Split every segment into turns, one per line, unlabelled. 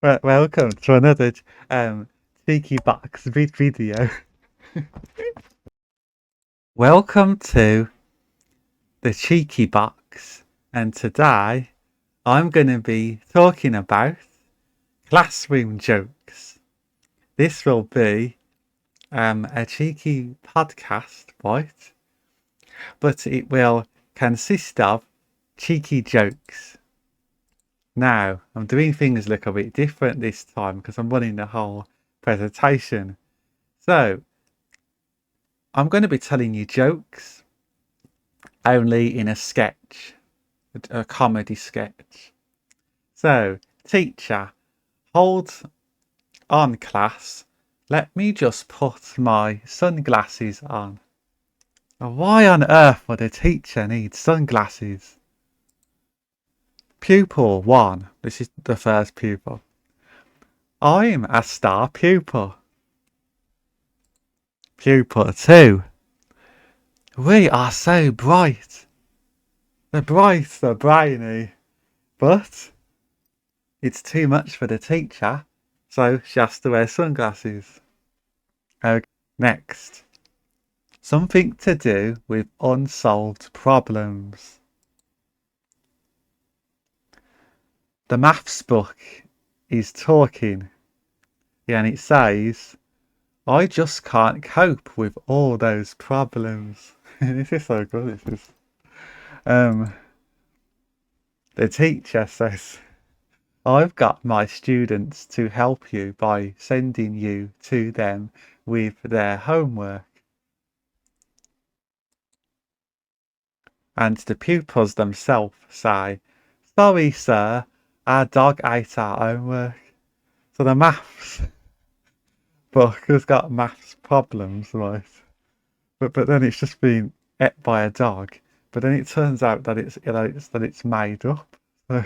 Welcome to another Cheeky Box video. Welcome to the Cheeky Box, and today I'm going to be talking about classroom jokes. This will be a cheeky podcast, right? But it will consist of cheeky jokes. Now, I'm doing things a little bit different this time because I'm running the whole presentation. So, I'm going to be telling you jokes only in a sketch, a comedy sketch. So, teacher, hold on class. Let me just put my sunglasses on. Why on earth would a teacher need sunglasses? Pupil 1. This is the first pupil. I'm a star pupil. Pupil 2. We are so bright. The bright, the brainy. But it's too much for the teacher, so she has to wear sunglasses. Okay, next. Something to do with unsolved problems. The maths book is talking, and it says, I just can't cope with all those problems. This is so good. This is. The teacher says, I've got my students to help you by sending you to them with their homework. And the pupils themselves say, sorry, sir, our dog ate our homework. So the maths book has got maths problems, right? But then it's just been ate by a dog. But then it turns out that it's made up. So,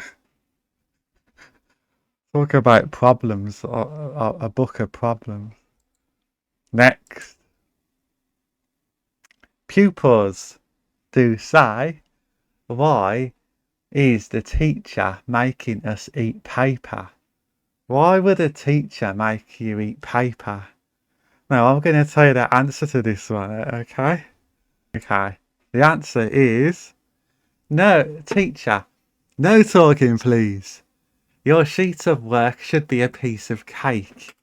talk about problems, a book of problems. Next, pupils do say, why is the teacher making us eat paper? Why would a teacher make you eat paper? Now, I'm going to tell you the answer to this one, okay? Okay. The answer is, no, teacher, no talking, please. Your sheet of work should be a piece of cake.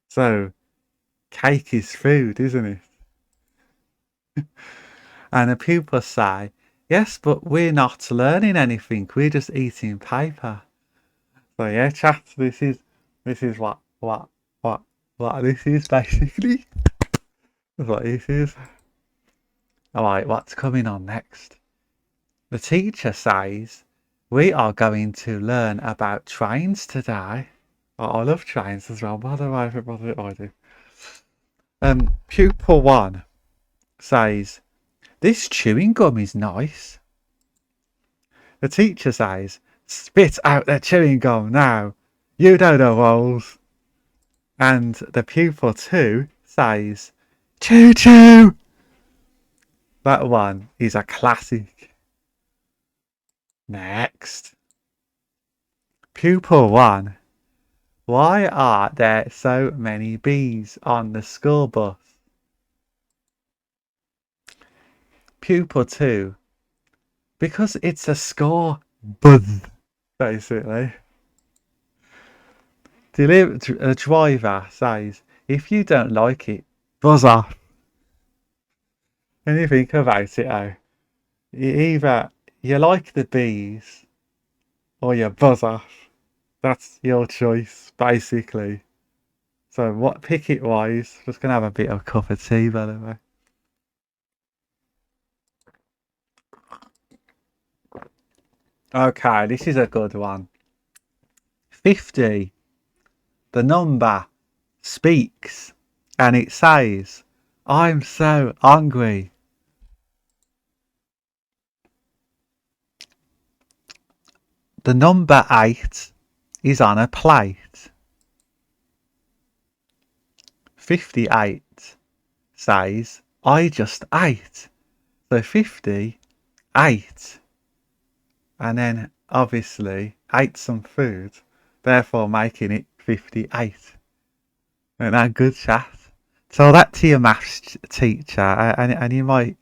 So, cake is food, isn't it? And the pupils say, yes, but we're not learning anything. We're just eating paper. So yeah, chat. This is what this is basically. That's what this is. All right, what's coming on next? The teacher says we are going to learn about trains today. Oh, I love trains as well. By the way, everybody, I do. Pupil 1 says, this chewing gum is nice. The teacher says, spit out the chewing gum now. You know the rules. And the pupil 2 says, choo choo. That one is a classic. Next. Pupil 1. Why are there so many bees on the school bus? Pupil 2. Because it's a score buzz, basically. The driver says, if you don't like it, buzz off. And you think about it, either you like the bees or you buzz off. That's your choice, basically. So what, pick it wise. Just gonna have a bit of a cup of tea, by the way. Okay, this is a good one. 50. The number speaks and it says, I'm so hungry. The number 8 is on a plate. 58 says, I just ate. So 58. And then obviously ate some food. therefore making it 58. Isn't that good, chat? Tell that to your maths teacher, and you might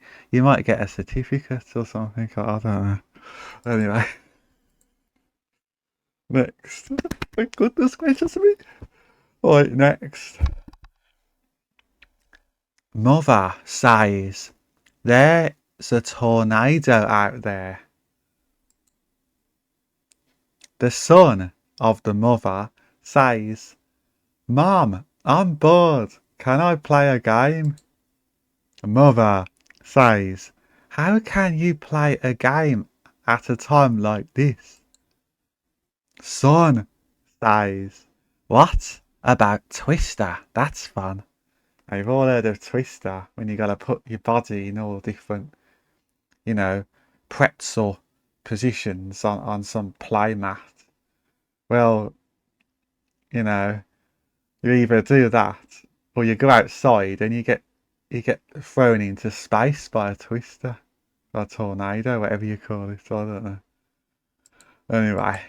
get a certificate or something. I don't know. Anyway, next. My goodness gracious me. Right, next. Mother says, "There's a tornado out there." The son of the mother says, "Mom, I'm bored. Can I play a game?" Mother says, "How can you play a game at a time like this?" Son says, "What about Twister? That's fun." I've all heard of Twister, when you gotta put your body in all different, you know, pretzel positions on some play mat. Well, you know, you either do that or you go outside and you get thrown into space by a twister or a tornado, whatever you call it. I don't know. Anyway,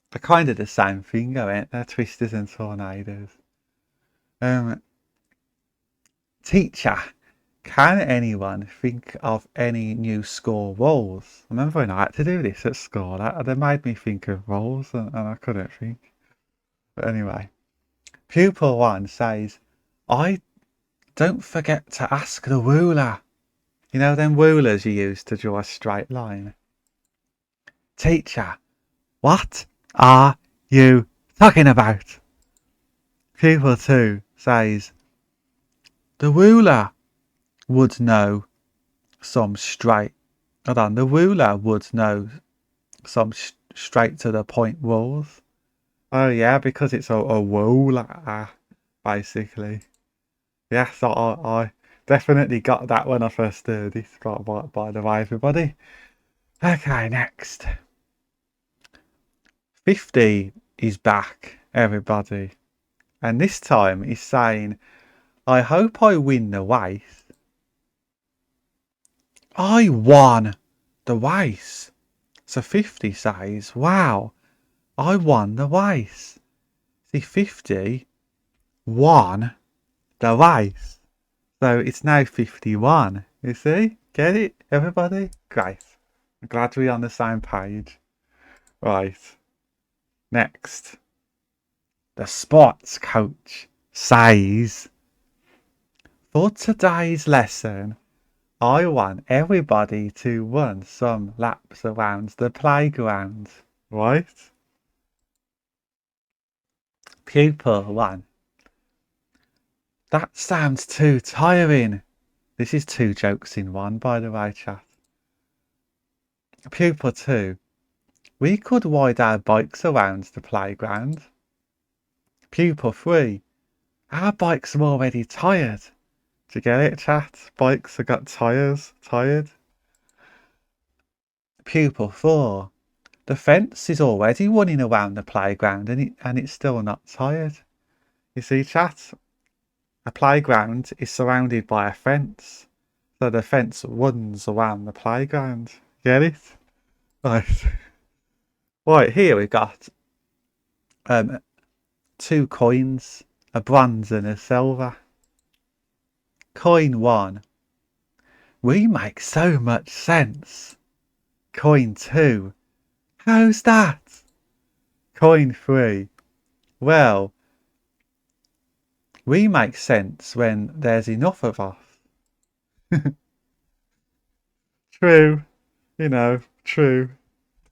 they're kind of the same thing, aren't they? Twisters and tornadoes. Um, Teacher, can anyone think of any new school roles? I remember when I had to do this at school, they made me think of roles and I couldn't think. But anyway, pupil 1 says, "I don't forget to ask the ruler." You know them rulers you use to draw a straight line? Teacher, what are you talking about? Pupil 2 says, "The ruler would know some straight." Hold on, the ruler would know some straight to the point rules. Oh yeah, because it's a ruler, basically. Yes, I definitely got that when I first heard it, by the way, everybody. Okay, next. 50 is back, everybody. And this time he's saying, "I hope I win the race." I won the race. So 50 says, "Wow, I won the race." See, 50 won the race. So it's now 51. You see? Get it, everybody? Great. I'm glad we're on the same page. Right. Next. The sports coach says, "For today's lesson, I want everybody to run some laps around the playground." Right? Pupil 1. That sounds too tiring. This is 2 jokes in one, by the way, chat. Pupil 2. We could ride our bikes around the playground. Pupil 3. Our bikes are already tired. Do you get it, chat? Bikes have got tyres. Tired. Pupil 4. The fence is already running around the playground and it's still not tired. You see, chat? A playground is surrounded by a fence. So the fence runs around the playground. Get it? Right. Right, here we've got 2 coins, a bronze and a silver. Coin 1. We make so much sense. Coin 2. How's that? Coin 3. Well, we make sense when there's enough of us. True. True.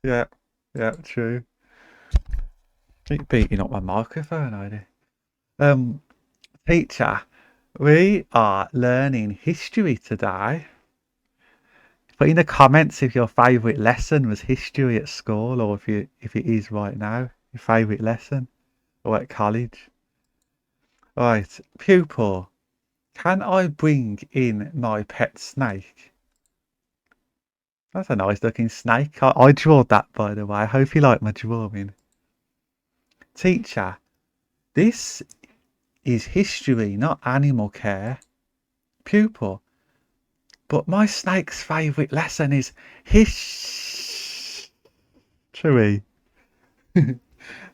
Yeah, true. Keep beating up my microphone, I Teacher, we are learning history today. Put in the comments if your favourite lesson was history at school, or if it is right now, your favourite lesson, or at college. Right, pupil, can I bring in my pet snake? That's a nice looking snake. I drew that, by the way. I hope you like my drawing. Teacher, this is history, not animal care. Pupil, but my snake's favourite lesson is history.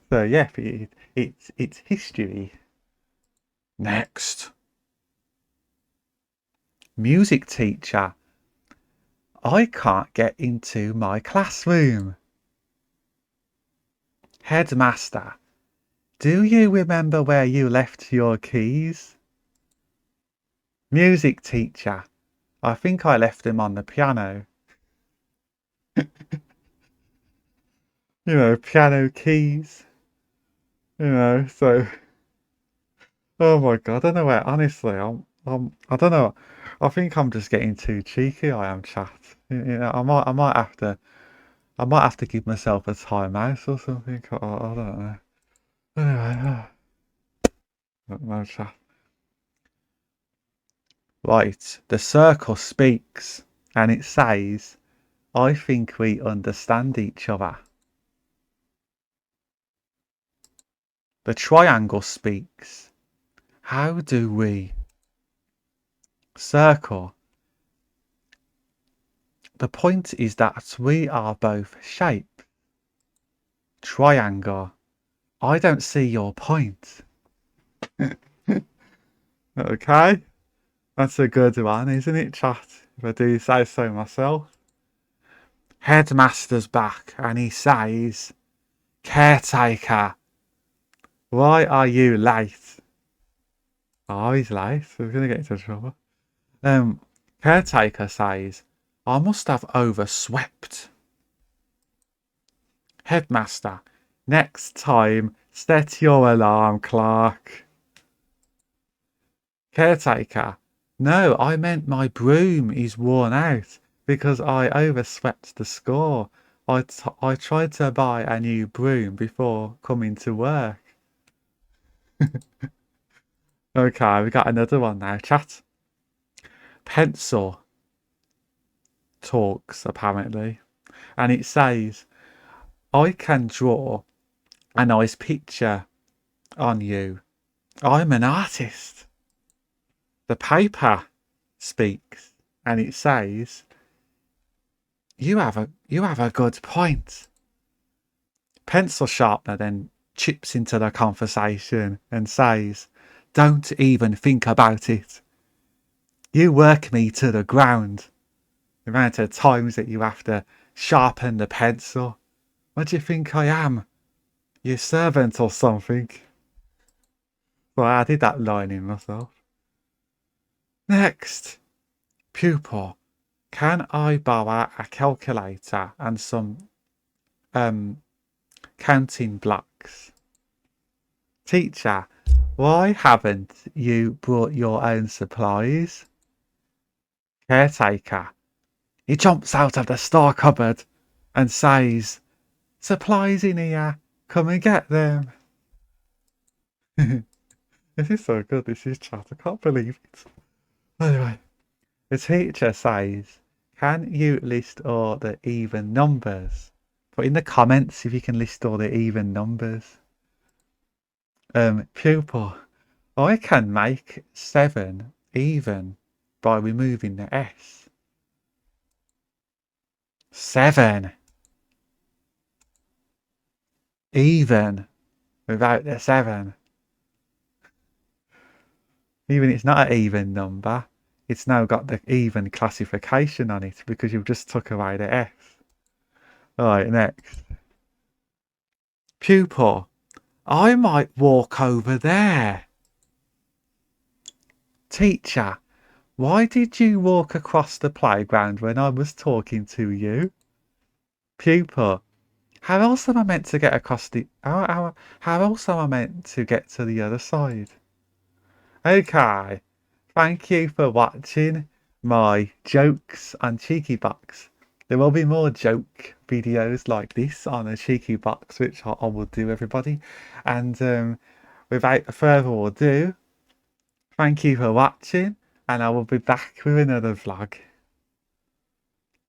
So yeah, it's history. Next, music teacher. I can't get into my classroom. Headmaster. Do you remember where you left your keys? Music teacher. I think I left them on the piano. Piano keys. So oh my god, I don't know where. Honestly, I don't know. I think I'm just getting too cheeky. I am, chat. I might have to give myself a timeout or something. I don't know. Anyway, no chat. Right, the circle speaks, and it says, "I think we understand each other." The triangle speaks. How do we? Circle. The point is that we are both shape. Triangle. I don't see your point. Okay, that's a good one, isn't it, chat? If I do say so myself. Headmaster's back and he says, "Caretaker, why are you late?" Oh, he's late. We're going to get into trouble. Caretaker says, "I must have overswept." Headmaster, next time, set your alarm clock. Caretaker, no, I meant my broom is worn out because I overswept the score. I tried to buy a new broom before coming to work. Okay, we got another one now, chat. Pencil talks, apparently, and it says, "I can draw a nice picture on you. I'm an artist." The paper speaks, and it says, you have a good point." Pencil sharpener then chips into the conversation and says, "Don't even think about it. You work me to the ground. The amount of times that you have to sharpen the pencil. What do you think I am? Your servant or something?" Well, I added that line in myself. Next, pupil. Can I borrow a calculator and some counting blocks? Teacher, why haven't you brought your own supplies? Caretaker. He jumps out of the store cupboard and says, "Supplies in here. Come and get them." This is so good. This is chat. I can't believe it. Anyway, the teacher says, "Can you list all the even numbers?" Put in the comments if you can list all the even numbers. Pupil, I can make 7 even by removing the S. 7 even without the 7. Even it's not an even number, it's now got the even classification on it because you've just took away the S. Alright, next. Pupil, I might walk over there. Teacher, why did you walk across the playground when I was talking to you? Pupil, how else am I meant to get across the... How else am I meant to get to the other side? Okay, thank you for watching my jokes on Cheeky Box. There will be more joke videos like this on a Cheeky Box, which I will do, everybody. And without further ado, thank you for watching, and I will be back with another vlog.